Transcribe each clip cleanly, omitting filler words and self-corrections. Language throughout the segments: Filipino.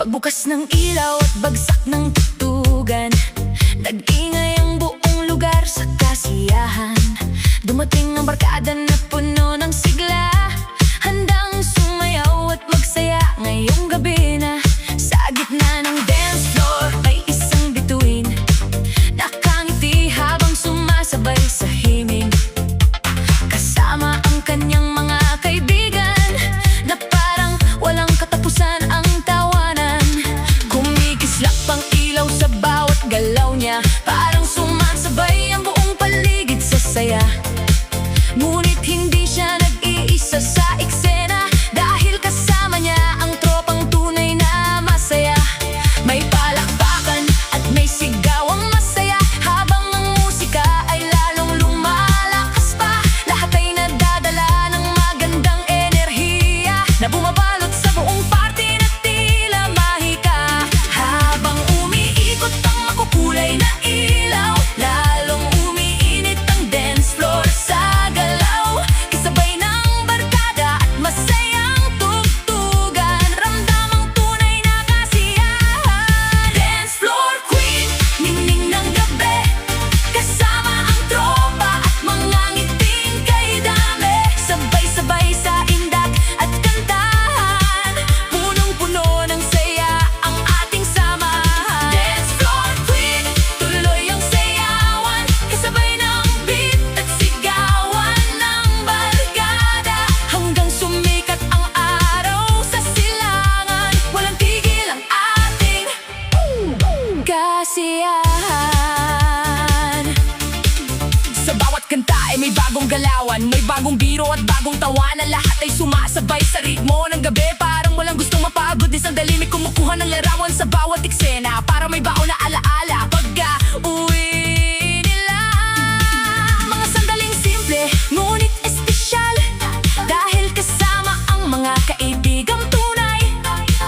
Pagbukas ng ilaw at bagsak ng tutugan, nag-ingay ang buong lugar sa kasiyahan. Dumating ang barkada na puno ng sigla, handang sumayaw at magsaya ngayong gabi na. Sa gitna ng dance floor ay isang bituin, nakangiti habang sumasabay sa himig, kasama ang kanyang mga kaibigan na parang walang katapusan ang tawanan. Kumikislap ang ilaw sa bawat galaw niya, parang sumasabay ang buong paligid sa saya. Ngunit hindi siya nag-iisa sa eksena, dahil kasama niya ang tropang tunay na masaya. May palakpakan at may sigawang masaya, habang ang musika ay lalong lumalakas pa. Lahat ay nadadala ng magandang enerhiya na bumabalot sa buong party na tila mahika. Habang umiikot ang makukulay na ilaw, lalong umiinit ang dance floor sa galaw, kasabay ng barkada at masayang tugtugan. Ramdamang tunay na kasiyahan. Dance floor queen, ningning ng gabi, kasama ang tropa at mga ngiting kay dami. Sabay-sabay sa indak at kantahan, punong-puno ng saya ang ating samahan. Dance floor queen, tuloy ang sayawan, kasabay ng beat at sigawan ng barkada, hanggang sumikat ang araw sa silangan. Walang tigil ang ating kasiyahan. Sa bawat kanta ay may bagong galawan, may bagong biro at bagong tawanan. Lahat ay sumasabay sa ritmo ng gabi, parang walang gustong mapagod. Isang dali may kumukuha ng larawan sa bawat eksena, para may baon na alaala pagka-uwi nila. Mga sandaling simple, ngunit espesyal, dahil kasama ang mga kaibigang tunay.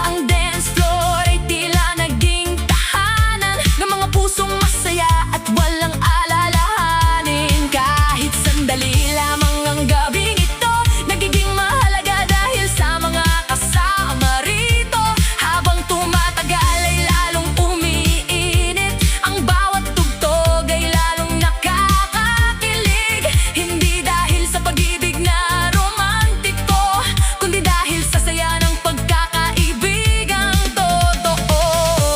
Ang dance floor ay tila naging tahanan ng mga pusong masaya at walang alalahanin. Kahit sandali lamang ang gabing ito, nagiging mahalaga dahil sa mga kasama rito. Habang tumatagal ay lalong umiinit, ang bawat tugtog ay lalong nakakakilig. Hindi dahil sa pag-ibig na romantiko, kundi dahil sa saya ng pagkakaibigang totoo.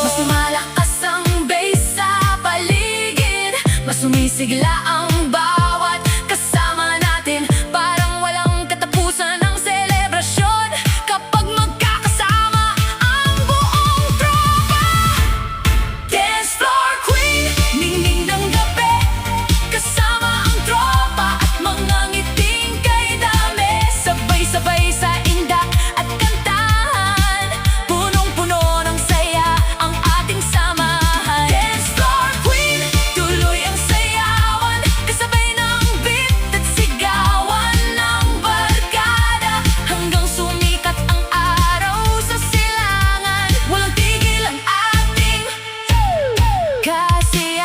Mas malakas ang bass sa paligid, mas sumisigla ang bawat kasama natin, parang walang katapusan ang selebrasyon kapag magkakasama ang buong tropa. Dance floor queen, ningning ng gabi, kasama ang tropa at mga ngiting kay dami. Sabay-sabay sa indak at kantahan, punong-puno ng saya ang ating samahan. Dance floor queen, tuloy ang sayawan, kasabay ng beat at sigawan ng barkada, hanggang sumikat ang araw sa silangan. Walang tigil ang ating kasiyahan.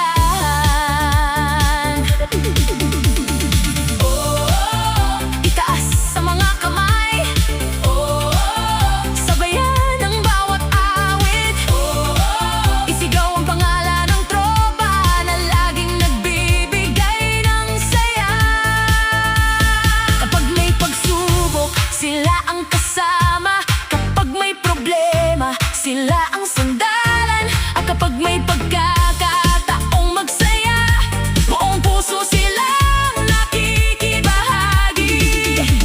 Itaas sa mga kamay, sabayan ang bawat awit, isigaw ang pangalan ng tropa na laging nagbibigay ng saya. Kapag may pagsubok, sila ang kasama. Kapag may problema, sila ang sandalan. At kapag may pagkakataong magsaya, buong puso silang nakikibahagi.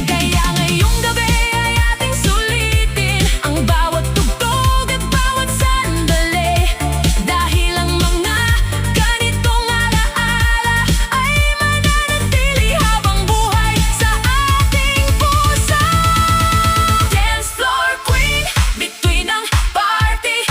Kaya ngayong gabi ay ating sulitin ang bawat tugtog at bawat sandali, dahil ang mga ganitong alaala ay mananatili habang buhay sa ating puso. Dance floor queen, between ang party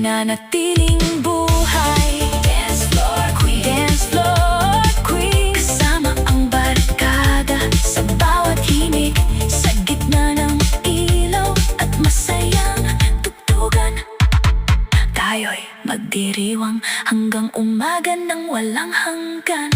mananatiling buhay. Dance floor queen, dance floor queen, kasama ang barkada sa bawat himig, sa gitna ng ilaw at masayang tugtugan. Tayo'y magdiriwang hanggang umaga ng walang hanggan.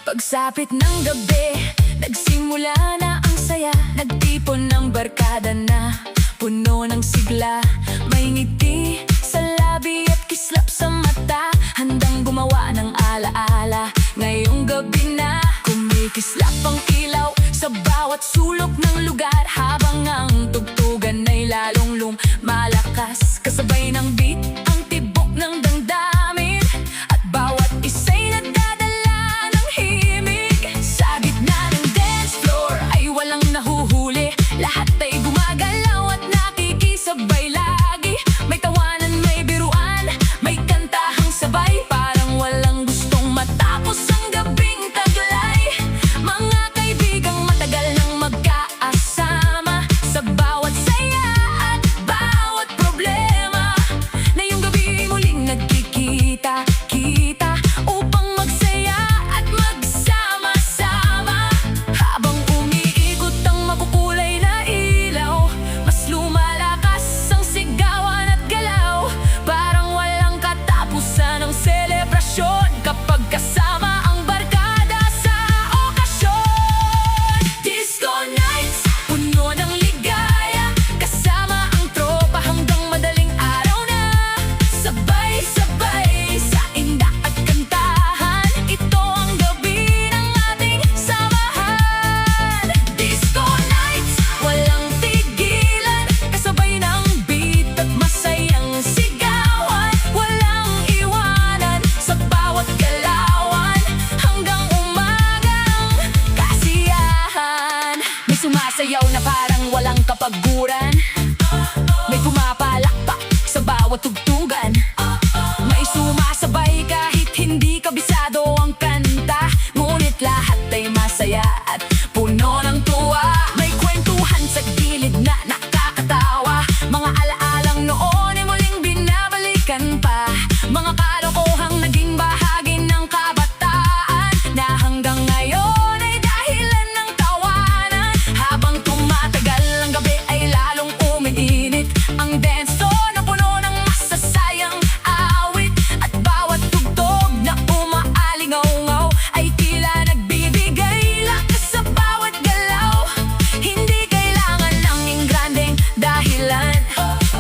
Pagsapit ng gabi, nagsimula na ang saya. Nagtipon ng barkada na puno ng sigla. May ngiti sa labi at kislap sa mata, handang gumawa ng alaala. Ngayong gabi na kumikislap ang ilaw sa bawat sulok ng lugar, habang ang tugtugan ay lalong lumalakas. Kasabay ng beat ang tibok ng damdamin, at bawat isa'y nadadala ng himig. Sa gitna ng dance floor ay walang nahuhuli, lahat ay gumagalaw at nakikisabay lagi. May tawanan, may biruan, may kantahang sabay, parang walang gustong matapos ang gabing taglay. Mga kaibigang matagal nang magkaasama, sa bawat saya at bawat problema. Ngayong gabi muling nagkikita-kita upang magsaya at magsama-sama. Habang umiikot ang makukulay na ilaw, mas lumalakas ang sigawan at galaw. Parang walang katapusan ang selebrasyon kapag kasama ang barkada sa okasyon. Disco nights, puno ng ligaya, kasama ang tropa hanggang madaling araw na. Sabay-sabay sa indak at kantahan, ito ang gabi ng ating samahan. Disco nights, walang tigilan, kasabay ng beat at masayang sigawan. Walang iwanan sa bawat galawan, hanggang umagang kasiyahan. May sumasayaw na parang walang kapaguran, may pumapalakpak sa bawat tugtugan, may sumasabay kahit hindi kabisado ang kanta. Ngunit lahat ay masaya at puno ng tuwa. May kwentuhan sa gilid na nakakatawa, mga alaalang noon ay muling binabalikan pa. Mga kalokohang naging bahagi ng kabataan, na hanggang ngayon ay dahilan ng tawanan. Habang tumatagal ang gabi ay lalong umiinit ang dance floor na puno ng masasayang awit, at bawat tugtog na umaalingaw-ngaw ay tila nagbibigay lakas sa bawat galaw. Hindi kailangan ng ingrandeng dahilan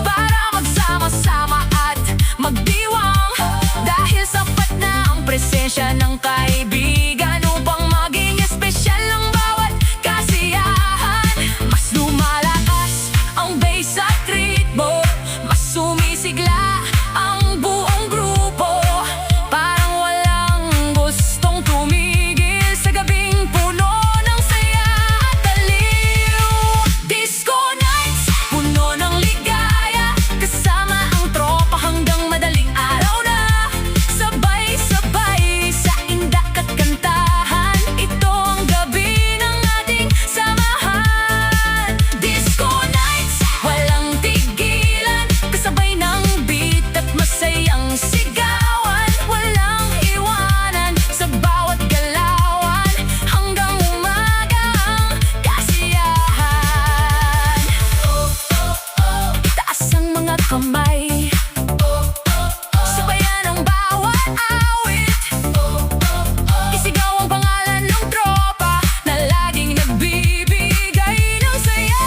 para magsama-sama at magdiwang, dahil sapat na ang presensya ng kaibigan upang maging espesyal ang bawat kasiyahan. Mas lumalakas ang bass at ritmo, mas sumisigla ang buong grupo, parang walang gustong tumigil sa gabing puno ng saya at aliw. Disco nights, puno ng ligaya, kasama ang tropa hanggang madaling araw na. Sabay-sabay sa indak at kantahan, ito ang gabi ng ating samahan. Disco nights, walang tigilan, kasabay ng beat at masayang sigawan. Walang iwanan sa bawat galawan, hanggang umaga ang kasiyahan. Taas ang mga kamay, sabayan ang bawat awit, isigaw ang pangalan ng tropa na laging nagbibigay ng saya.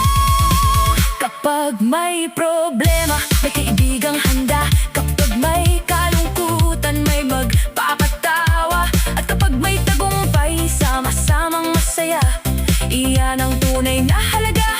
Kapag may problema, may kaibigang handa. Kapag may kalungkutan, may magpapatawa. At kapag may tagumpay, sama-samang masaya. Iyan ang tunay na halaga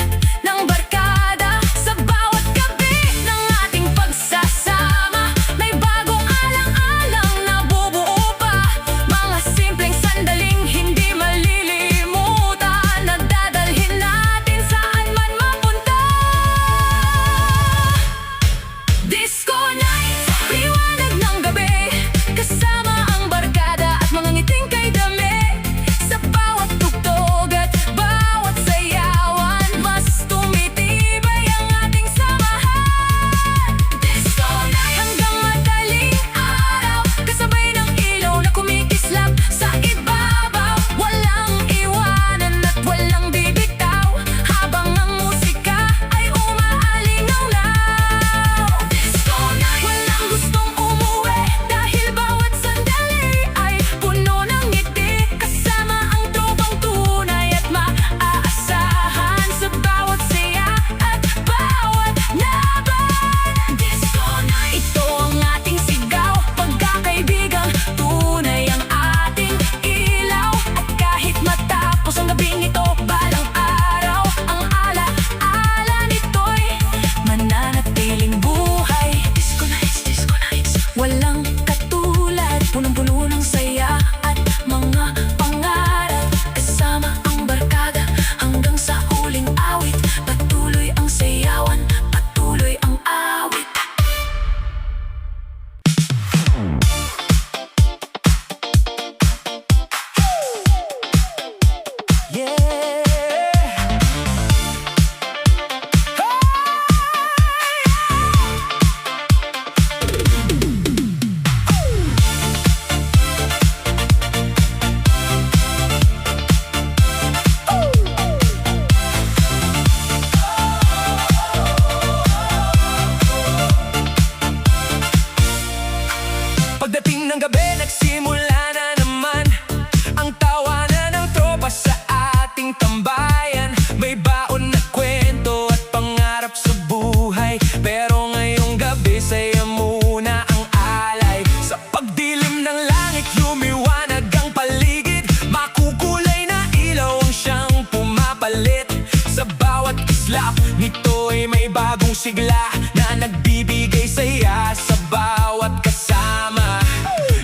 ito'y may bagong sigla na nagbibigay saya sa bawat kasama.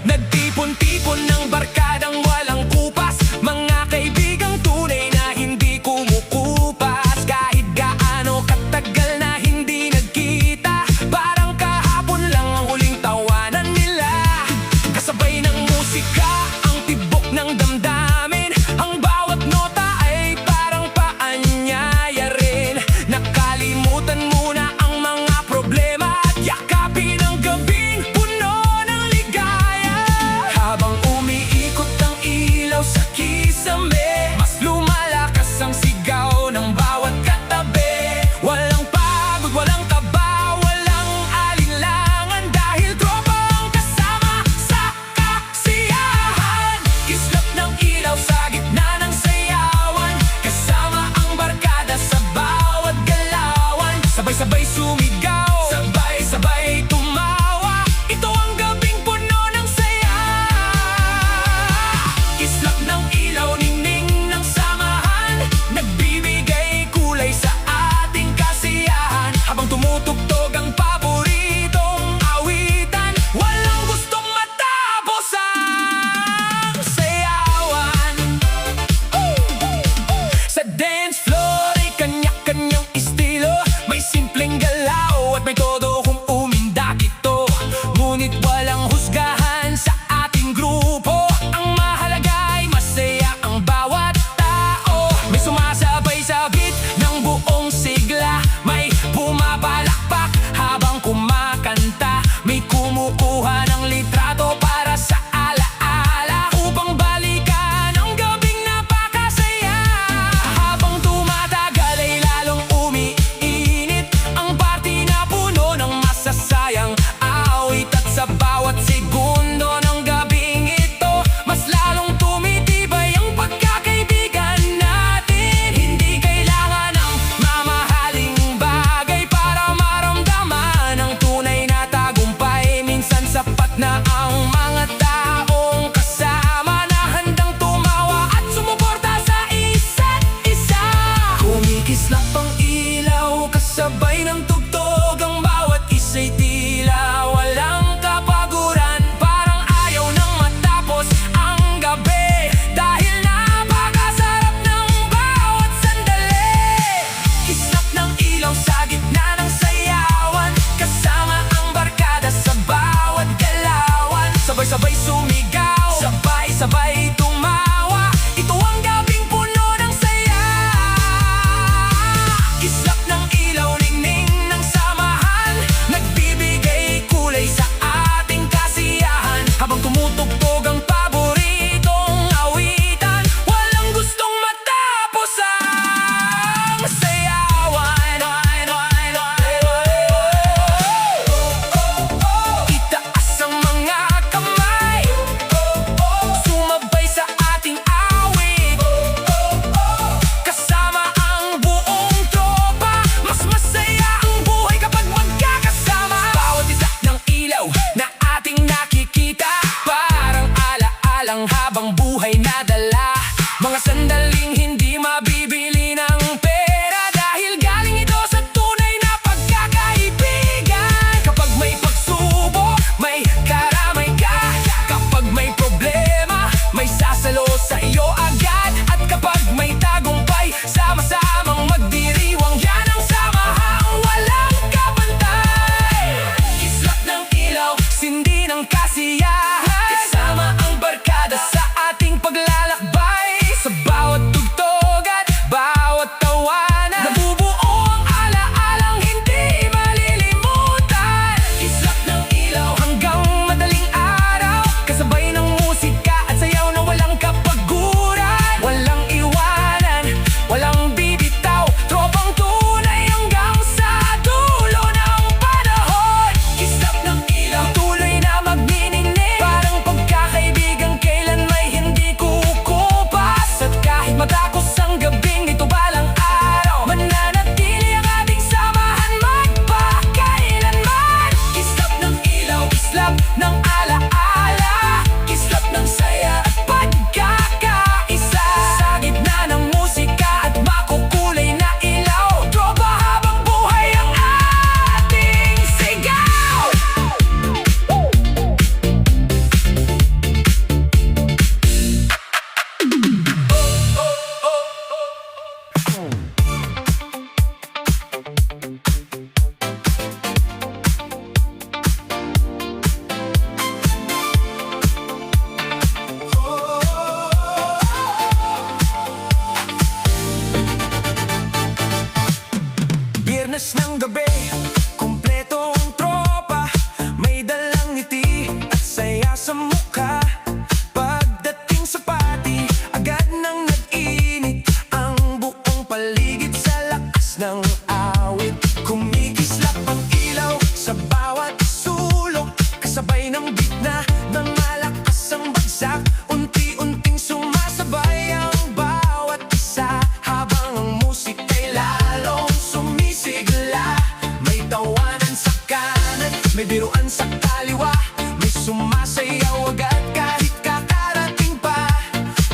Nagtipon-tipon ng barkadang walang kupas, mga kaibigang tunay na hindi kumukupas. Kahit gaano katagal na hindi nagkita, parang kahapon lang ang huling tawanan nila. Kasabay ng musika, ang tibok ng damdamin, ang bawat nota ay parang paanyaya rin. Nakalimutan muna ang mga problema at yakapin ang gabing puno ng ligaya. Habang umiikot ang ilaw sa kisame, mas lumalakas ang sigaw ng bawat katabi. Walang pagod, walang kaba, walang alinlangan, dahil tropa ang kasama sa kasiyahan. Kislap ng ilaw sa gitna ng sayawan, kasama ang barkada sa bawat galawan. Sabay ng gabi, kumpleto ang tropa, may dalang ngiti at saya sa mukha. Pagdating sa party, agad nang nag-init ang buong paligid sa lakas ng awit. Kumikislap ang ilaw sa bawat sulok, kasabay ng beat na malakas ang bagsak. Unti-unting sumasabay ang bawat isa, habang ang musika'y lalong sumisigla. May tawanan sa kanan, may biruan sa kaliwa, may sumasayaw agad kahit kakarating pa.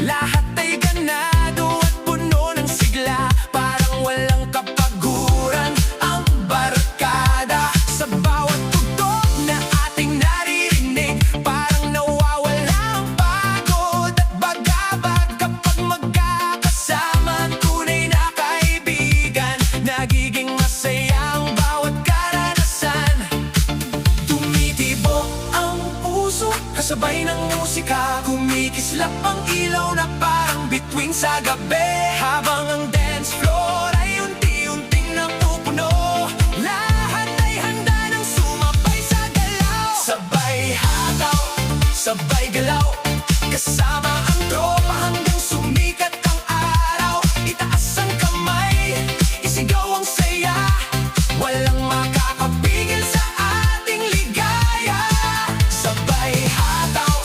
Lahat ay ganado at puno ng sigla, parang walang kapaguran ang barkada. Sa bawat tugtog na ating naririnig, parang nawawala ang pagod at bagabag. Kapag magkakasama ang tunay na kaibigan, nagiging masaya ang bawat karanasan. Tumitibok ang puso kasabay ng musika, kumikislap ang ilaw na parang bituin sa gabi. Habang ang dance floor ay unti-unting napupuno, lahat ay handa ng sumabay sa galaw. Sabay hataw, sabay galaw, kasama ang tropa hanggang sumikat ang araw. Itaas ang kamay, isigaw ang saya, walang makakapigil sa ating ligaya. Sabay hataw,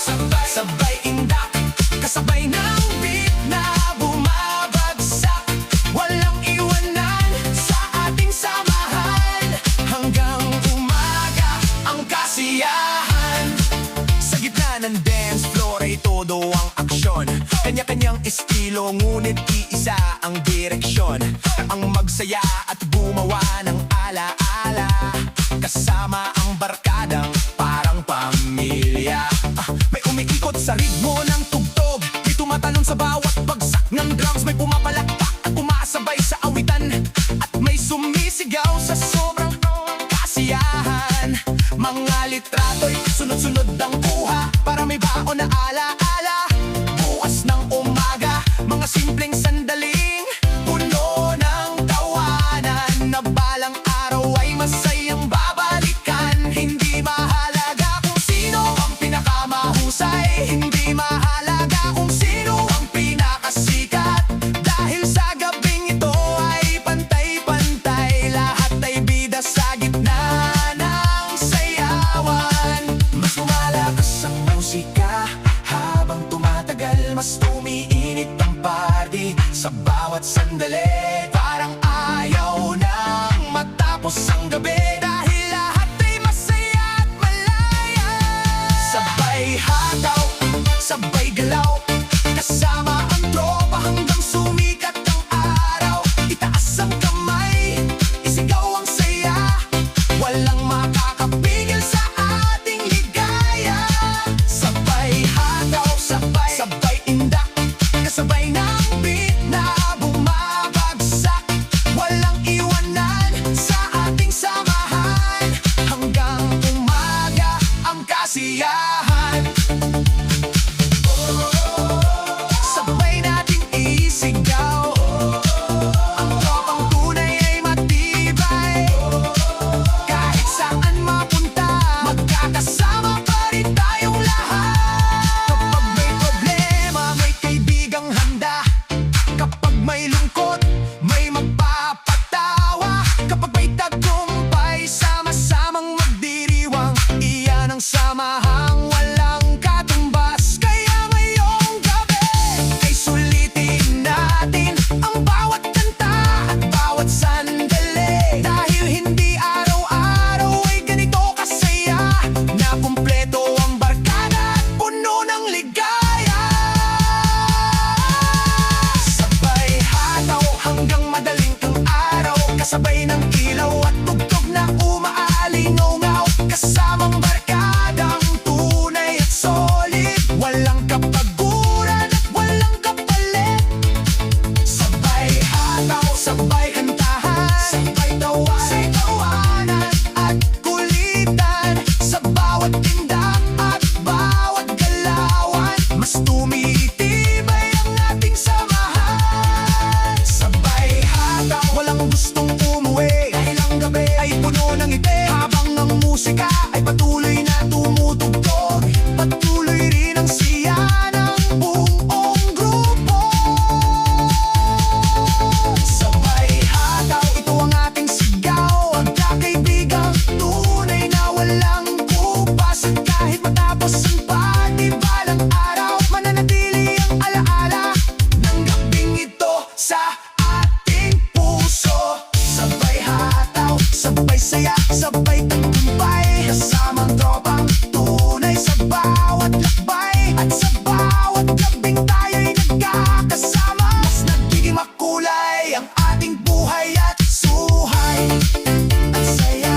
sabay indak, kasabay ng beat na bumabagsak. Walang iwanan sa ating samahan, hanggang umaga ang kasiyahan. Sa gitna ng dance floor ay todo ang aksyon, kanya-kanyang estilo ngunit iisa ang direksyon. Ang magsaya at gumawa ng ala-ala, kasama ang barkadang parang pamilya. May umiikot sa ritmo ng tugtog, may tumatalon sa bawat bagsak ng drums, may pumapalakpak at umasabay sa awitan, at may sumisigaw sa sobrang kasiyahan. Mga litrato'y sunod-sunod ang kuha para may baon na ala-ala. Bukas ng umaga, mga simpleng sandaling puno ng tawanan, na balang araw ay masayang babalikan. Hindi mahalaga kung sino ang pinakamahusay, hindi mahalaga kung sino ang pinakasikat, dahil sa gabing ito ay pantay-pantay, lahat ay bida sa gitna ng sayawan. Mas lumalakas ang musika habang tumatagal, mas umiinit ang party sa bawat sandali. Parang ayaw nang matapos ang gabi, dahil lahat ay masaya at malaya. Sabay hataw, sabay galaw, kasama ang tropa hanggang sumikat ang araw. Itaas ang kamay, isigaw ang saya, walang makakapigil sa ating ligaya. Sabay hataw, sabay indak, kasabay ng beat na bumabagsak. Walang iwanan sa ating samahan, hanggang umaga ang kasiyahan. Sabay nating isigaw, ang tropang tunay ay matibay. Kahit saan mapunta, magkakasama pa rin tayong lahat. Kapag may problema, may kaibigang handa. Kapag may lungkot, may magpapatawa. Kapag may tagumpay, sama-samang magdiriwang. Iyan ang samahang walang katumbas. Kaya ngayong gabi ay sulitin natin ang bawat kanta at bawat sandali, dahil hindi araw-araw ay ganito kasaya, na kumpleto ang barkada at puno ng ligaya. Sabay hataw hanggang madaling ang araw, kasabay ng ilaw at tugtog na umaalingaw-ngaw, kasamang barkadang tunay at solid, walang kapaguran at walang kapalit. Sabay hataw, sabay kantahan, sabay tawa, musika ay patuloy na tumutugtog. Patuloy rin ang siya ng buong grupo. Sabay hataw, ito ang ating sigaw. Ang kakaibigang tunay na walang kupas. At kahit matapos ang patibalang araw, mananatili ang alaala ng gabing ito sa ating puso. Sabay hataw, sabay saya, sabay tagumpay. Kasamang tropang tunay sa bawat lakbay. At sa bawat gabing tayo'y nagkakasama. Mas nagiging makulay ang ating buhay at suhay. At saya.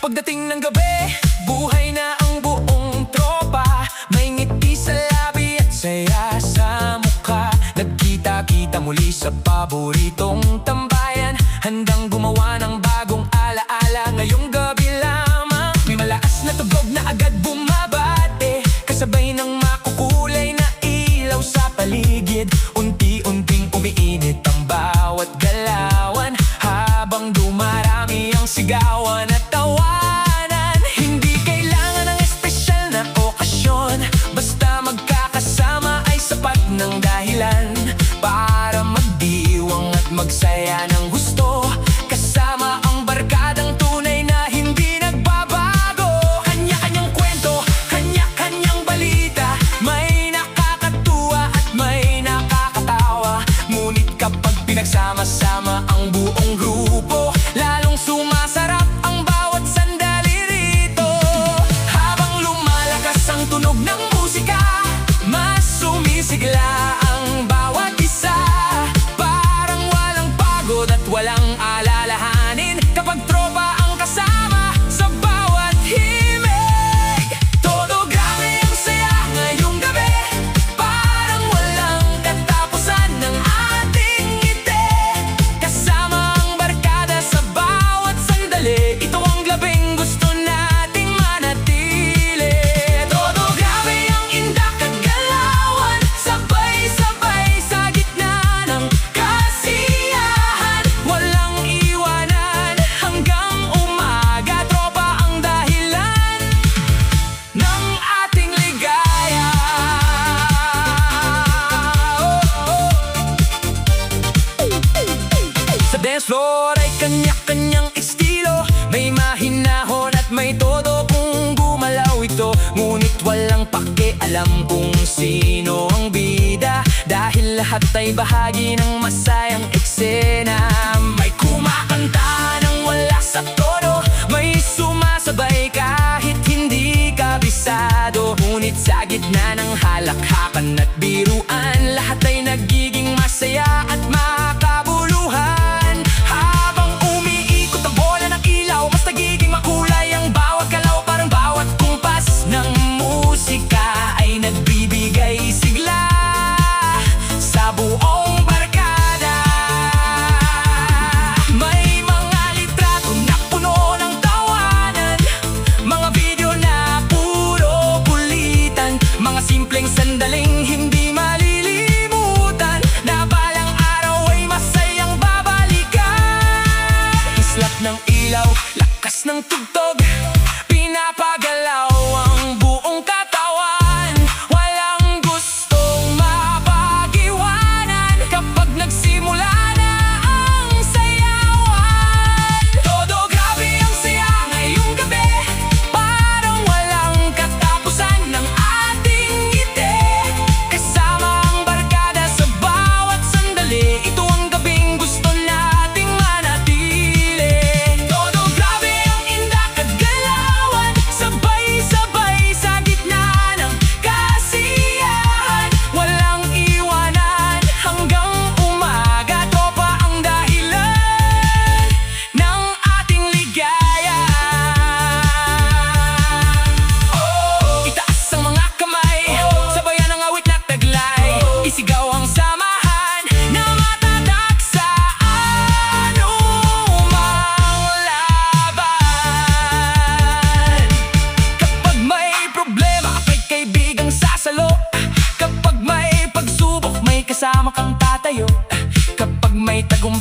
Pagdating ng gabi, buhay na ang buong tropa. May ngiti sa labi at saya sa mukha. Nagkita-kita muli sa paboritong tambayan. Handang gumawa ng bagong alaala ngayong gabi lamang. May malakas na tugtog na agad bumabate, kasabay ng makukulay na ilaw sa paligid. Unti-unting umiinit ang bawat galawan, habang dumarami ang sigawan at tawanan. Hindi kailangan ng espesyal na okasyon, basta magkakasama ay sapat ng dahilan para magdiwang at magsaya ng gusto. Kasama ang barkadang tunay na hindi nagbabago. Kanya-kanyang kwento, kanya-kanyang balita. May nakakatuwa at may nakakatawa. Ngunit kapag pinagsama-sama ang buong grupo, lalong sumasarap ang bawat sandali rito. Habang lumalakas ang tunog ng musika, mas sumisigla ang bawat isa. Parang walang pagod at walang alalahanin kapag tropa ang kasama sa bawat himig. Todo grabe ang saya ngayong gabi, parang walang katapusan ng ating ngiti. Kasama ang barkada sa bawat sandali, ito ang gabing gusto nating manatili. Todo grabe ang indak at galawan, sabay-sabay sa gitna ng kasiyahan. Walang iwanan hanggang umaga, tropa ang dahilan ng ating ligaya. Sa dance floor ay kanya-kanyang estilo, may mahinahon at may todo kung gumalaw ito. Ngunit walang pakialam kung sino ang bida, dahil lahat ay bahagi ng masayang eksena. May kumakanta ng wala sa tono, may sumasabay kahit hindi kabisado. Ngunit sa gitna ng halakhakan at biruan, lahat ay nagiging masaya at makabuluhan. Habang umiikot ang bola ng ilaw, mas nagiging makulay ang bawat galaw. Parang bawat kumpas ng musika ay nagbibigay sigla sa buong barkada. May mga litrato na puno ng tawanan, mga video na puro kulitan, mga simpleng sandaling hindi malilimutan, na balang araw ay masayang babalikan. Islap ng ilaw, lakas ng tugtog, pinapagalaw ang buong katawan. Walang gustong mapag-iwanan kapag nagsimula na ang sayawan. Todo grabe ang saya ngayong gabi, parang walang katapusan ng ating ngiti. Kasama ang barkada sa bawat sandali, ito ang gabing gusto nating manatili. Todo grabe ang indak at galawan, sabay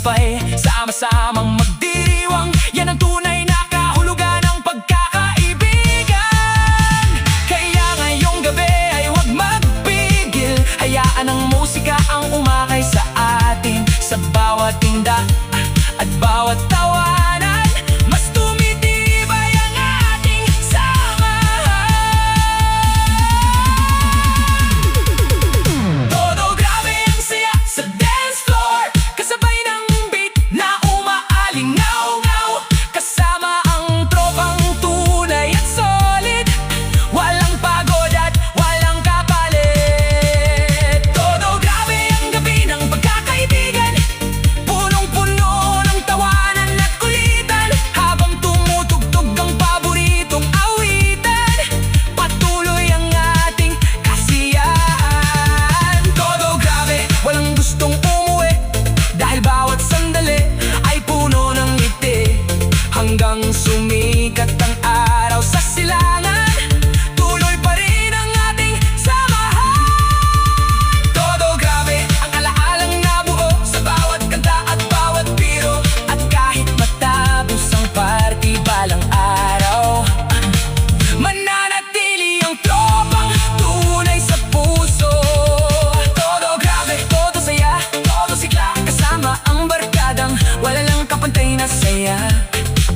sabay, sama-samang magdiriwang. Yan ang tunay na kahulugan ng pagkakaibigan. Kaya ngayong gabi ay huwag magpigil, hayaan ang musika ang umakay sa atin. Sa bawat tinda at bawat tawanan, mas tumitibay ang ating samahan. Todo grabe ang saya sa dance floor, kasabay ng beat na umaalingaw-ngaw. Kasama ang tropang tunay at solid, walang pagod at walang kapalit. Todo grabe ang gabi ng pagkakaibigan, punong-puno ng tawanan at kulitan. Habang tumutugtog ang paboritong awitan, patuloy ang ating kasiyahan. Todo grabe, walang gustong umuwi, dahil bawat sandali ay puno ng ngiti. Hanggang sumikat ang araw sa silangan, tuloy pa rin ang ating samahan. Todo grabe ang alaalang nabuo sa bawat kanta at bawat biro. At kahit matapos ang party balang araw, mananatili ang tropang tunay sa puso. Todo grabe, todo saya, todo sigla, kasama ang barkadang wala lang kapantay na saya.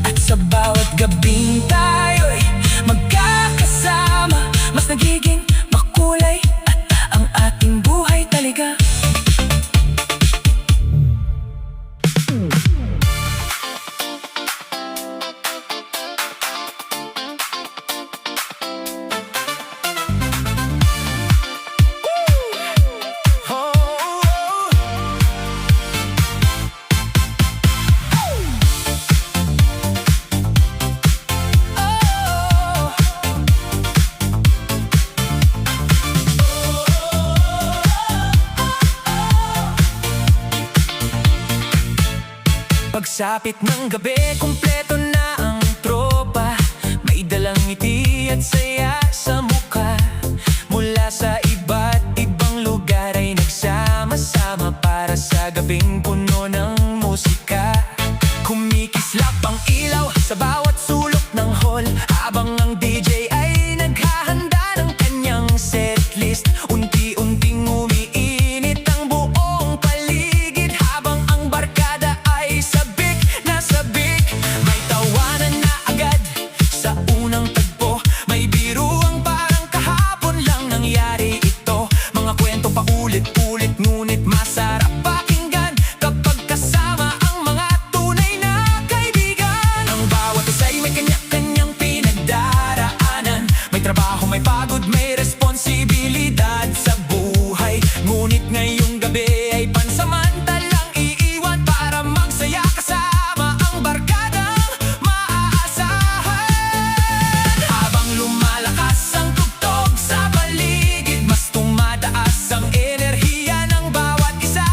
At sa bawat gabing tayo'y magkakasama, mas nagiging makulay at ang ating buhay talaga. Pagsapit ng gabi, kumpleto na ang tropa. May dalang ngiti at saya sa mukha. Mula sa iba't ibang lugar ay nagsama-sama para sa gabing puno ng musika. Kumikislap ang ilaw sa bawat sulok ng hall, habang ang DJ ay naghahanda ng kanyang setlist. Unti-unting umiinit ang buong paligid, habang ang barkada ay sabik na sabik. May tawanan na agad sa unang tagpo, may biruang parang kahapon lang nangyari ito. Mga kwento pa ulit-ulit, ngunit masarap pakinggan kapag kasama ang mga tunay na kaibigan. Ang bawat isa'y may kanya-kanyang pinagdaraanan, may trabaho, may pagod, may responsibilidad sa buhay. Ngunit ngayong gabi ay pansamantalang iiwan para magsaya kasama ang barkadang maaasahan. Habang lumalakas ang tugtog sa paligid, mas tumataas ang enerhiya ng bawat isa.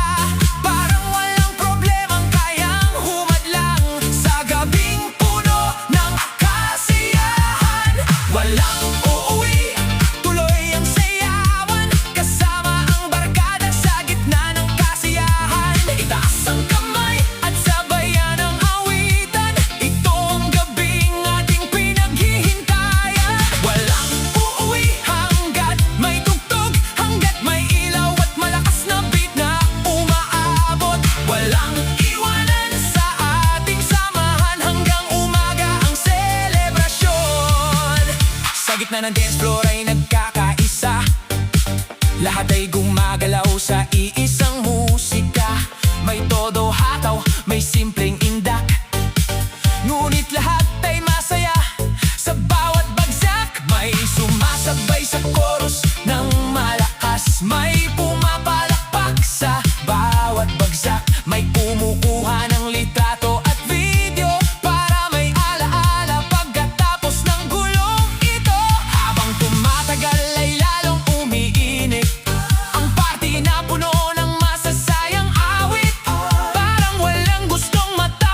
Parang walang problemang kayang humadlang sa gabing puno ng kasiyahan. Walang uuwi, tuloy ang sayawan, kasama ang barkada sa gitna ng kasiyahan. Itaas ang kamay at sabayan ang awitan, ito ang gabing ating pinaghihintayan. Walang uuwi hanggat may tugtog, hanggat may ilaw at malakas na beat na umaabot. Walang iwanan sa ating samahan, hanggang umaga ang selebrasyon. Sa gitna ng dance floor ay nagkakaisa, lahat ay gumagalaw sa iisang musika. May todo hataw, may simpleng indak, ngunit lahat ay masaya. Sa bawat bagsak may sumasabay sa chorus ng malakas, may pumapalakpak sa bawat bagsak. May kumukuha ng litrato at video para may alaala pagkatapos ng gulong ito. Habang tumatagal ay lalong umiinit ang party na puno ng masasayang awit. Parang walang gustong mata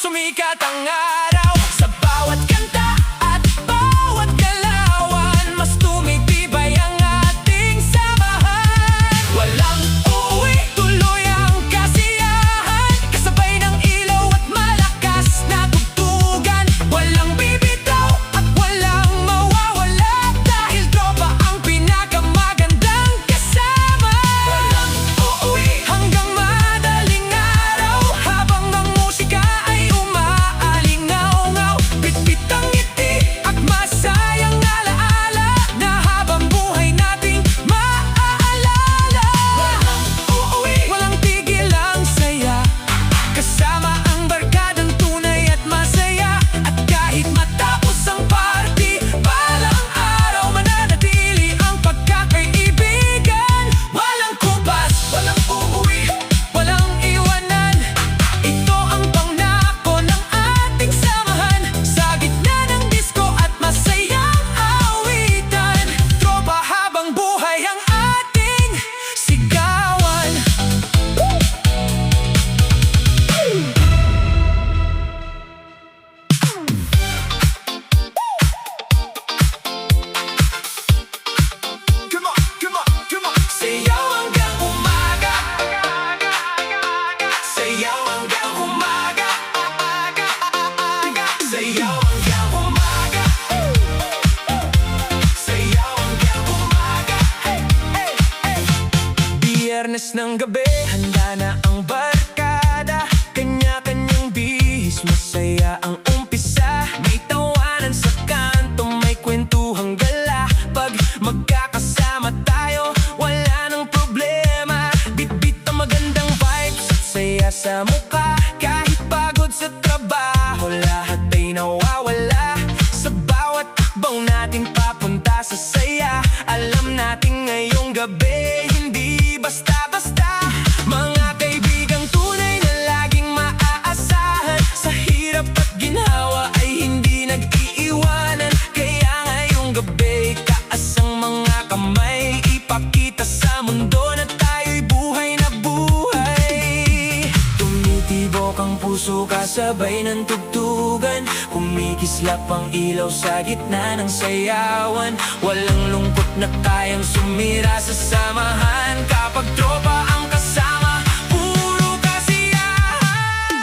sumikat ang araw. Sa bawat kanta at bawat galawan, mas tumitibay ang ating samahan. Walang uuwi, tuloy ang kasiyahan, kasabay ng ilaw at malakas na tugtugan. Walang bibitaw at walang mawawala, dahil tropa ang pinakamagandang kasama. Walang uuwi hanggang madaling araw, habang ang musika ay umaalingaw-ngaw. Bitbit ang ngiti at masayang alaala, na habang buhay nating maaalala. Walang uuwi, walang tigil ang saya, kasama ang barkadang tunay at masaya. At kahit matapos ang party, balang araw mananatili ang pagkakaibigan. Walang kumpas, walang uuwi, walang iwanan, ito ang pangako ng ating samahan. Sa gitna ng disco at masayang awitan, tropa habang buhay ang ating sigawan. Come on, come on, come on. Sayaw hanggang umaga, sayaw hanggang umaga, sayaw hanggang umaga, sayaw hanggang umaga. Biyernes ng gabi, handa na ang barkada, kanya-kanyang bihis, masaya ang umpisa. May tawanan sa kanto, may kwentuhang gala, pag magkakasama tayo, wala nang problema. Bit-bit ang magandang vibes at saya sa mukha, kahit pagod sa trabaho, lahat ay nawawala. Sa bawat takbong natin papunta sa saya, alam natin ngayong gabi hindi basta-basta. Mga kaibigang tunay na laging maaasahan, sa hirap at ginhawa ay hindi nag-iiwanan. Kaya ngayong gabi, taas ang mga kamay, ipakita sa mundo na tayo'y buhay na buhay. Tumitibok ang puso kasabay ng tugtugan, kumikislap ang ilaw sa gitna ng sayawan. Walang lungkot na kayang sumira sa samahan, kapag tropa ang kasama, puro kasiyahan.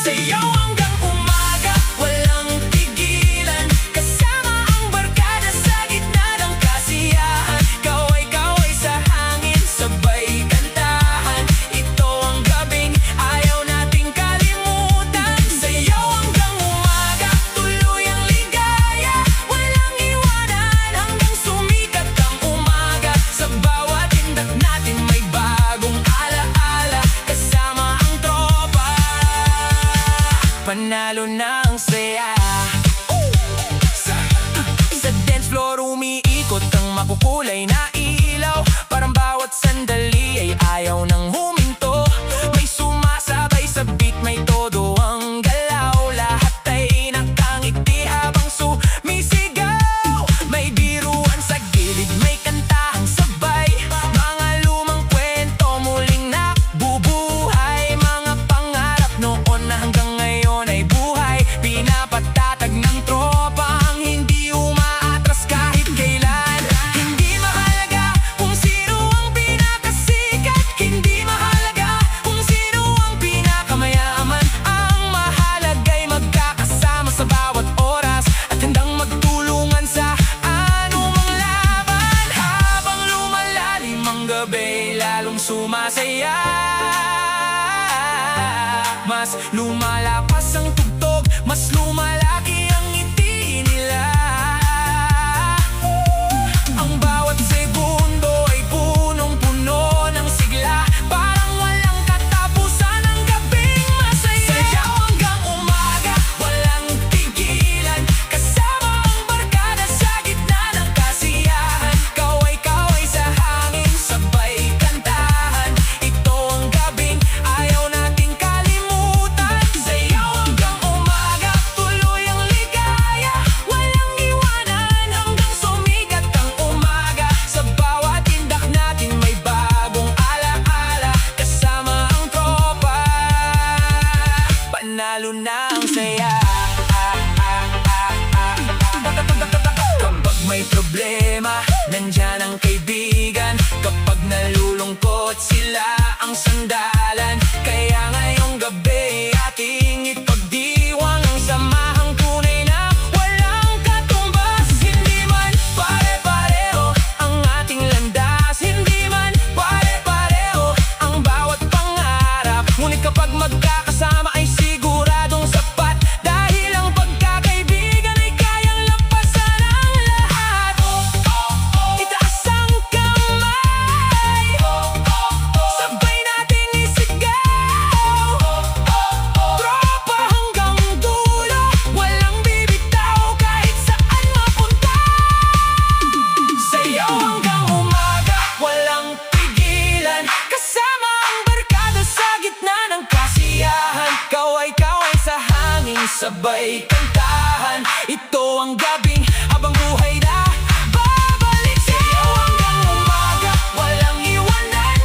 Sayaw hanggang umaga, walang tigilan, kasama ang barkada sa gitna ng kasiyahan. Kaway-kaway sa hangin, sabay kantahan, ito ang gabing ayaw nating kalimutan. Sayaw hanggang umaga, tuloy ang ligaya, walang iwanan hanggang sumikat ang umaga. Sa bawat tindak natin may bagong alaala, kasama ang tropa, panalo na ang saya. Sa dance floor umiikot ang makukulay na ilaw, parang bawat sandali ay ayaw nang huminto. May sumasabay sa beat, may todo ang galaw, lahat ay nakangiti habang sumisigaw. May biruan sa gilid, may kantahang sabay, mga lumang kwento muling nabubuhay, mga pangarap noon na hanggang ngayon ay buhay. Pinapatatag ng tropa ang hindi umaatras kahit kailan. Hindi mahalaga kung sino ang pinakasikat, hindi mahalaga kung sino ang pinakamayaman. Ang mahalaga'y magkakasama sa bawat oras, at handang magtulungan sa anumang laban. Habang lumalalim ang gabi, lalong sumasaya, mas lumalakas ang tugtog, mas lumalaki ang ngiti nila. Ang bawat segundo ay punong-puno ng sigla, parang walang katapusan ang gabing masaya. Sayaw hanggang umaga, walang tigilan, kasama ang barkada sa gitna ng kasiyahan. Kaway-kaway sa hangin, sabay kantahan, ito ang gabing ayaw nating kalimutan. Sayaw hanggang umaga, tuloy ang ligaya, walang iwanan hanggang sumikat ang umaga. Sa bawat tindak natin may bagong alaala, kasama ang tropa, panalo na ang saya. Kapag may problema, nandyan ang kaibigan. Kapag nalulungkot, sila ang sandalan. Kaya ngayong gabi, ating ipagdiwang ang samahang tunay na walang katumbas. Hindi man pare-pareho ang ating landas, hindi man pare-pareho ang bawat pangarap. Ngunit kapag magkakasama ay siguradong sapat, dahil ang pagkakaibigan ay kayang lampasan ang lahat. Itaas ang kamay, sabay nating isigaw. Tropa hanggang dulo, walang bibitaw kahit saan mapunta. Sayaw hanggang umaga, walang pigilan. Kasama ang barkada sa gitna ng kasiyahan. Kaway-kaway sa hangin, sabay kantahan. Ito ang gabing habang buhay na babalik. Sayaw hanggang umaga, walang iwanan.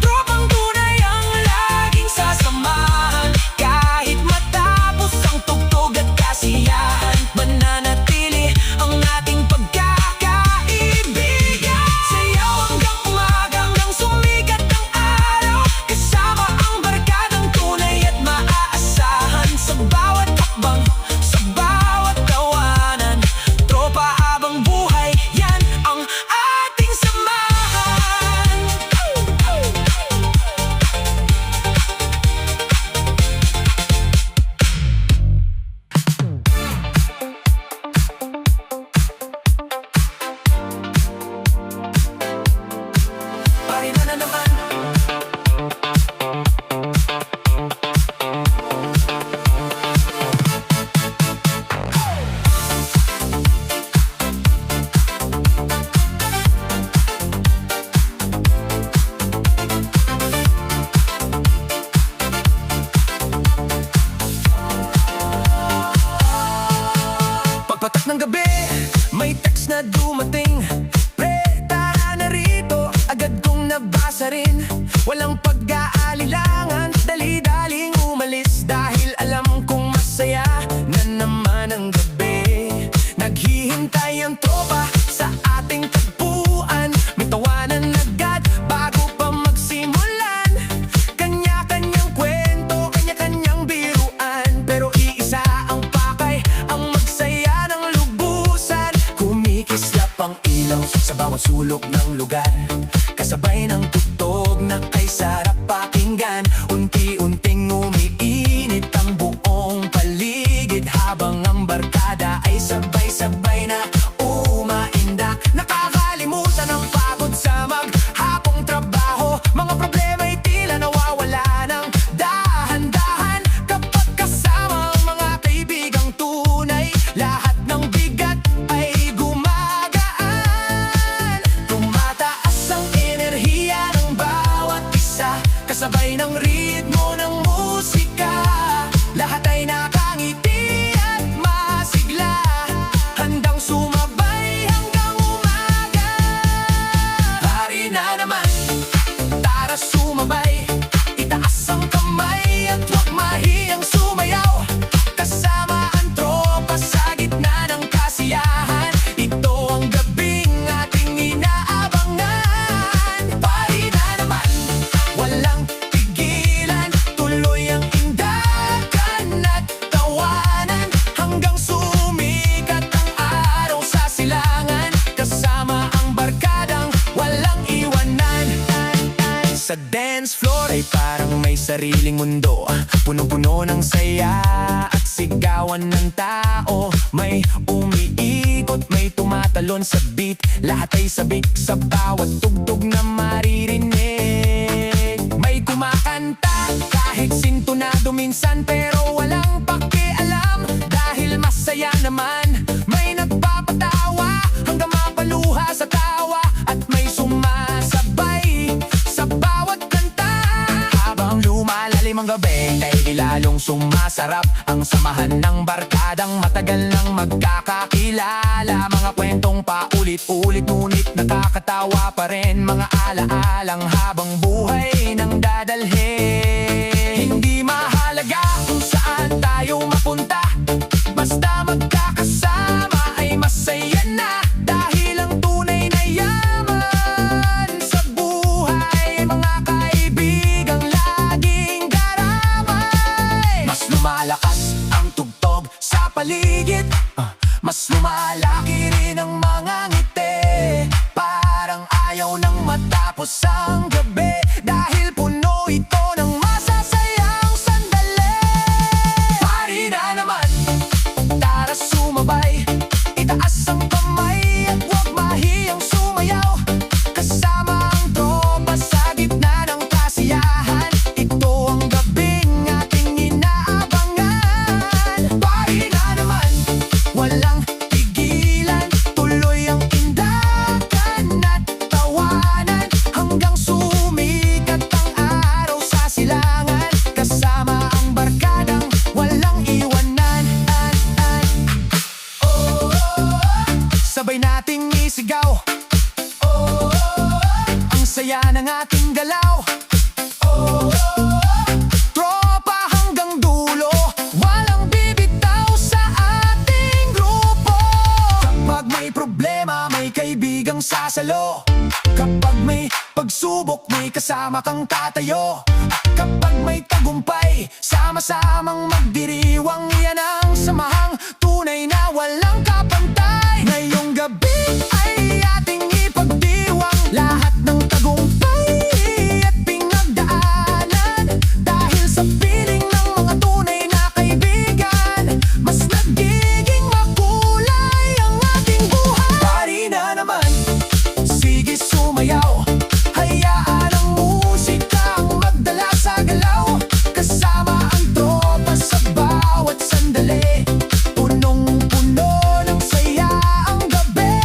Tropang tunay ang laging sasamahan. Kahit matapos ang tugtog at kasiyahan, mananatili ang ating pagkakaibigan. Sayaw hanggang umaga, hanggang sumikat ang araw. Kasama ang barkadang tunay at maaasahan. Sa bawat hakbang, sa bawat tawanan, tropa habang buhay, yan ang ating samahan. Pari na naman. Pagpatak ng gabi, may text na dumating. Pre, tara na rito, agad kong nabasa rin. Walang pag-aalilangan, dali-daling umalis. Dahil alam kong masaya na naman ang gabi. Naghihintay ang tropa sa ating tagpuan. May tawanan agad bago pa magsimulan. Kanya-kanyang kwento, kanya-kanyang biruan. Pero iisa ang pakay, ang magsaya ng lubusan. Kumikislap ang ilaw sa bawat sulok ng lugar. Kasabay ng tugtog na kay sarap pakinggan. Unti-unting umiinit ang buong paligid, habang ang barkada ay sabay-sabay na umaindak. Nakakalimutan ang pagod sa maghapong trabaho. Mga problema ay tila nawawala ng dahan-dahan. Kapag kasama ang mga kaibigang tunay, lahat ng bigat ay gumagaan. Tumataas ang enerhiya ng bawat isa, kasabay ng ritmo ng musika. Lahat ay nakangiti at masigla, handang sumabay hanggang umaga. Pari na naman, tara sumabay. Itaas ang kamay at huwag mahiyang sumayaw. Kasama ang tropa sa gitna ng kasiyahan. Ito ang gabing ating inaabangan. Pari na naman, walang pigilan. Tuloy ang indakan at tawanan, hanggang sumikat ang araw sa silangan. Kasama ang barkadang walang iwanan. Sa dance floor ay parang may sariling mundo, punong-puno ng saya at sigawan ng tao. May umiikot, may tumatalon sa beat. Lahat ay sabik sa bawat tugtog na maririnig. May kumakanta kahit sintonado minsan, pero walang pakialam dahil masaya naman. May nagpapatawa hanggang mapaluha sa tawa, at may sumasabay sa bawat kanta. Habang lumalalim ang gabi, ay lalong sumasarap ang samahan ng barkadang matagal nang magkakakilala. Mga kwentong paulit-ulit ngunit nakakatawa pa rin. Mga alaalang habang buhay nang dadalhin. Hindi mahalaga kung saan tayo mapunta, lumalakas ang tugtog sa paligid, mas lumalaki rin ang mga ngiti. Parang ayaw nang matapos ang gabi, dahil puno ito ng masasayang sandali. Pari na naman, tara sumabay, itaas ang kamay at huwag mahiyang sumayaw. Kasama ang tropa sa gitna ng kasiyahan, ito ang gabing ating inaabangan. Pari na naman, walang pigilan, tuloy ang indagan at tawanan, hanggang sumikat ang araw sa silangan. Kasama ang barkadang walang iwanan. Sabay nating isigaw, ang saya ng ating galaw. Tropa hanggang dulo, walang bibitaw sa ating grupo. Kapag may problema, may kaibigang sasalo. Kapag may pagsubok, may kasama kang tatayo. Kapag may tagumpay, sama-samang magdiriwang. Yan ang samahang tunay na walang kapantay. Ngayong gabi ay ating ipagdiwang lahat ng tagumpay at pinagdaanan. Dahil sa piling ng mga tunay na kaibigan, mas nagiging makulay ang ating buhay. Pari na naman, sige sumayaw, hayaan ang musika ang magdala sa galaw. Kasama ang tropa sa bawat sandali, punong-puno ng saya ang gabi.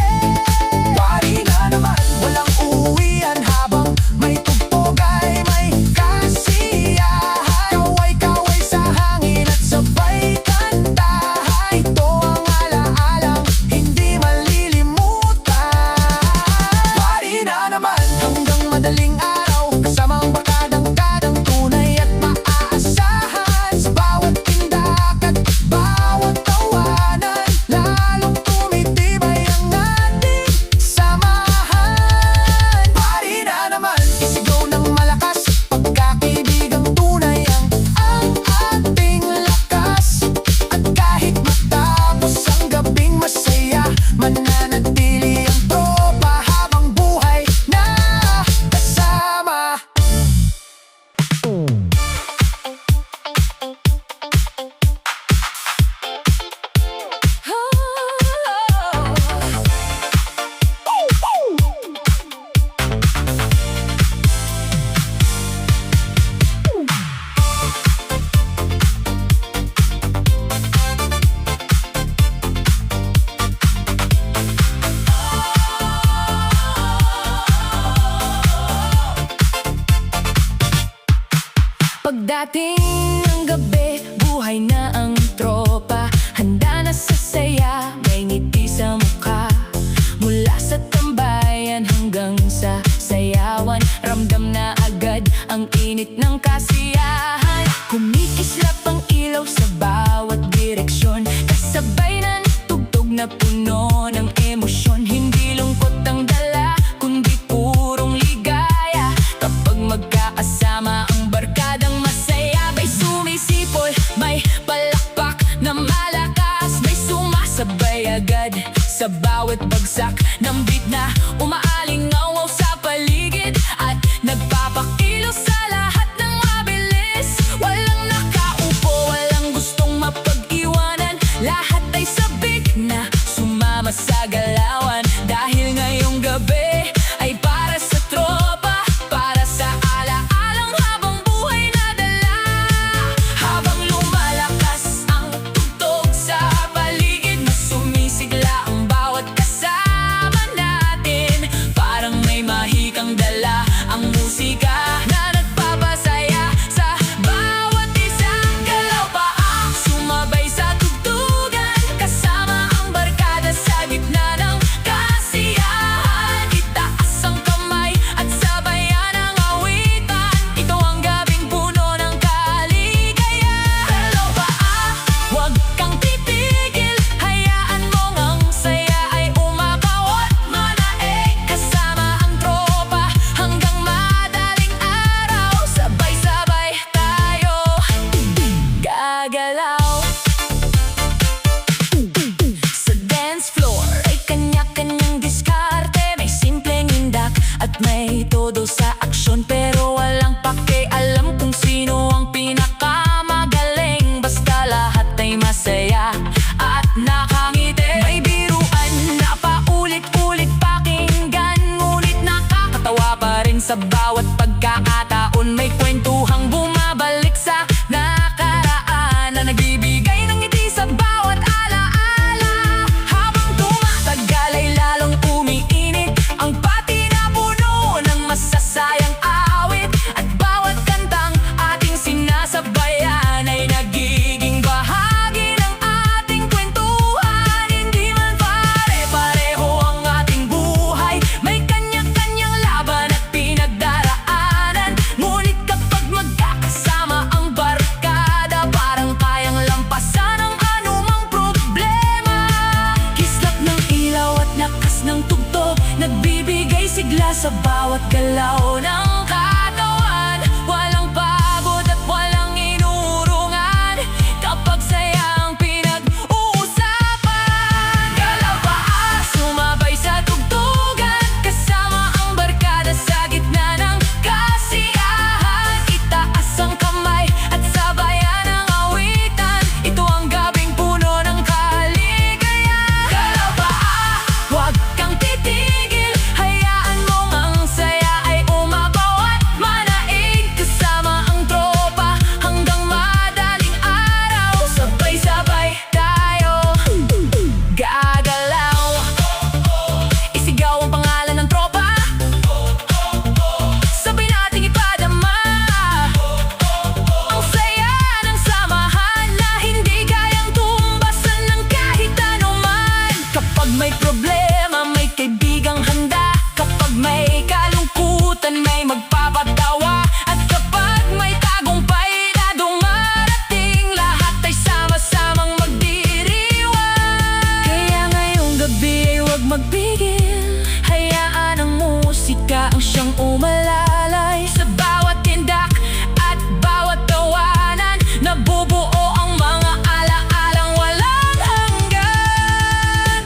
Pari na naman, walang uwian habang may tugtog ay may kasiyahan. Kaway-kaway sa hangin at sabay kantahan, ito ang alaalang hindi malilimutan. Pari na naman, hanggang madaling araw, kasama ang barkadang tunay at maaasahan. Sa bawat tindak at bawat tawanan, lalong tumitibay ang ating samahan. Pari na naman, isigaw ng malakas, pagkakaibigang tunay ang ating lakas. At kahit matapos ang gabing masaya, mananatili ang tropa habang buhay na kasama. Pagdating ng gabi, buhay na ang tropa. Handa na sa saya, may ngiti sa mukha. Mula sa tambayan hanggang sa sayawan, ramdam na agad ang init ng kasiyahan. Kumikislap ang ilaw sa bawat direksyon, kasabay ng tugtog na puno ng emosyon. Hindi lungkot ang dala, kundi purong ligaya. Kapag magkakasama ang barkadang masaya, may sumisipol, may palakpak na malakas, may sumasabay agad sa bawat bagsak ng beat na umaalingaw sa paligid at nagpapakilos sa lahat ng mabilis. Walang nakaupo, walang gustong mapag-iwanan, lahat ay sabik na sumama sa galawan. Dahil ngayong gabi ay para sa tropa, para sa alaalang habang buhay na dala. Habang lumalakas ang tugtog sa paligid, mas sumisigla ang bawat kasama natin. galaw. Sa dance floor ay kanya-kanyang diskarte. May simpleng indak at may todo sa aksyon. Pero walang pakialam kung sino ang pinakamagaling. Basta lahat ay masaya at nakangiti. May biruan na paulit-ulit pakinggan, ngunit nakakatawa pa rin sa bawat pagkakataon. May kwentuhang bumabalik sa nakaraan na nagbibigay ng ngiti sa bawat alaala. Habang tumatagal ay lalong umiinit ang pati na puno ng masasayang awit. At bawat kantang ating sinasabayan ay nagiging bahagi ng ating kwentuhan. Hindi man pare-pareho ang ating buhay, may kanya-kanyang laban at pinagdaraanan. Ngunit kapag magkakasama ang barkada, parang kayang lampasan ang anumang problema. Kislap ng ilaw at lakas ng tugtog, nagbibigay sigla sa bawat galaw ng katawan. Walang pagod at walang inurungan kapag saya ang pinag-uusapan. Galaw paa, sumabay sa tugtugan, kasama ang barkada sa gitna ng kasiyahan. Itaas ang kamay at sabayan ang awitan, ito ang gabing puno ng kaligayahan. Galaw paa, huwag kang titigil, hayaan mong ang saya ay umabaw at manaig. Kasama ang tropa hanggang madaling araw, sabay-sabay tayo gagalaw. Isigaw ang pangalan ng tropa, sabay nating ipadama ang saya ng samahan na hindi kayang tumbasan ng kahit anuman. Kapag may problema, may kaibigang handa. Kapag may kalungkutan, may magpapatawa. At kapag may tagumpay na dumarating, lahat ay sama-samang magdiriwang. Kaya ngayong gabi ay huwag magpigil, hayaan ang musika ang siyang umalalay. Sa bawat tindak at bawat tawanan, nabubuo ang mga alaalang walang hanggan.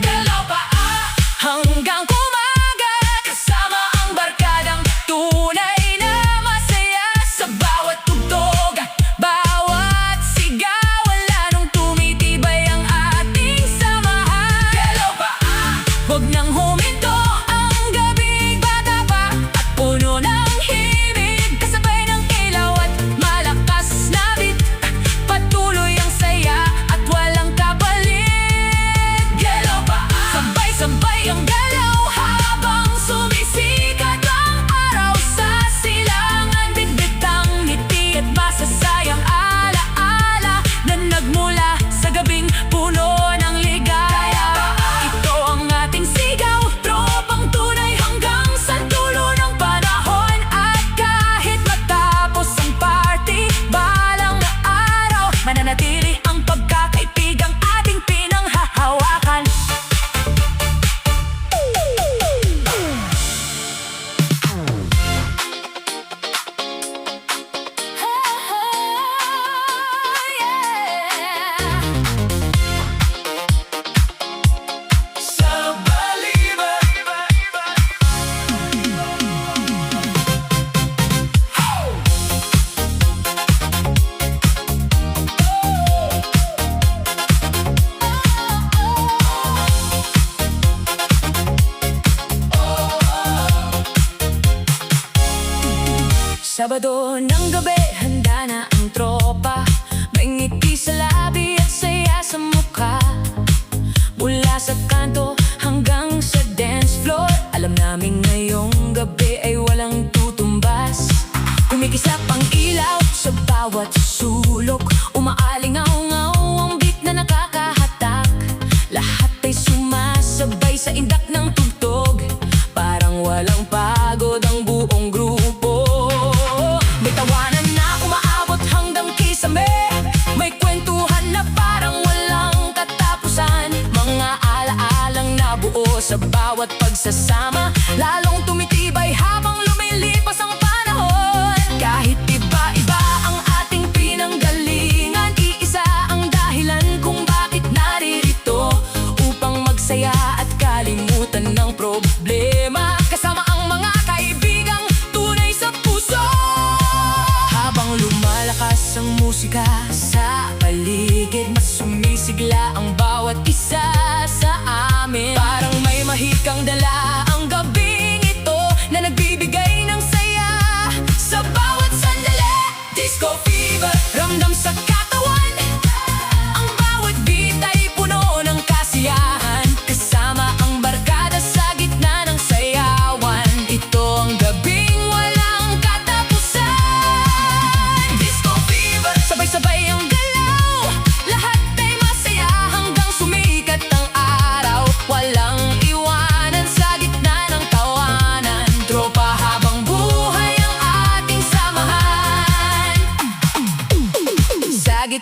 Galaw paa hanggang kumagat, kasama ang barkadang tunay na masaya. Sa bawat tugtog at bawat sigaw, lalong tumitibay ang ating samahan. Galaw paa, huwag nang huminto, ang gabing bata pa at puno ng himig. Kasabay ng ilaw at malakas na beat, patuloy ang saya at walang kapalit. Galaw paa, sabay-sabay ang galaw habang sumisikat ang araw sa silangan. Bitbit ang ngiti at masasayang alaala na nagmula sa gabing puno ng ligaya. Ito ang ating sigaw, tropang tunay hanggang sa dulo ng panahon. At kahit matapos ang party, balang na araw, mananatili ang pagkakaibigang ating pinanghahawakan. Sa baliban, Sabado ng gabi, handa na ang tropa. May ngiti sa labi at saya sa mukha. Mula sa kanto hanggang sa dance floor, alam namin ngayong gabi ay walang tutumbas. Kumikisap ang ilaw sa bawat sulok, umaalingaw-ngaw ang beat na nakakahatak. Lahat ay sumasabay sa indak ng tugtog, parang walang pagod ang buong grupo. May tawanan na umaabot hanggang kisame, may kwentuhan na parang walang katapusan. Mga alaalang nabuo sa bawat pagsasama, lalong tumitibay habang lumilipas ang panahon. Kahit iba-iba ang ating pinanggalingan,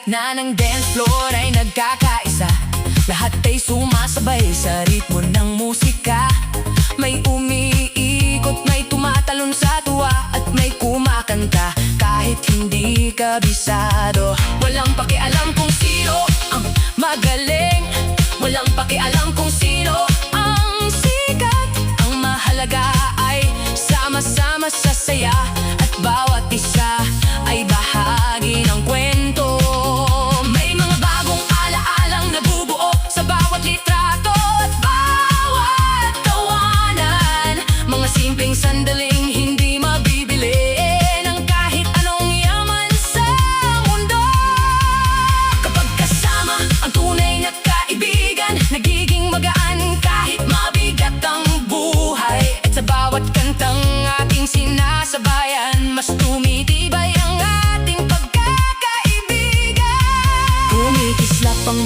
gitna ng dance floor ay nagkakaisa. Lahat ay sumasabay sa ritmo ng musika. May umiikot, may tumatalon sa tuwa, at may kumakanta kahit hindi kabisado. Walang pakialam kung sino ang magaling, walang pakialam kung sino ang sikat. Ang mahalaga ay sama-sama sa saya, at bawat isa ay bahagi ng kwento. May mga bagong alaalang nabubuo sa bawat litrato at bawat tawanan. Mga simpleng sandaling hindi mabibili ng kahit anong yaman sa mundo. Kapag kasama ang tunay na kaibigan, nagiging magaan kahit mabigat ang buhay. At sa bawat kantang ating sinasabayan, mas tumitibay ang ating pagkakaibigan. Kumikislap ang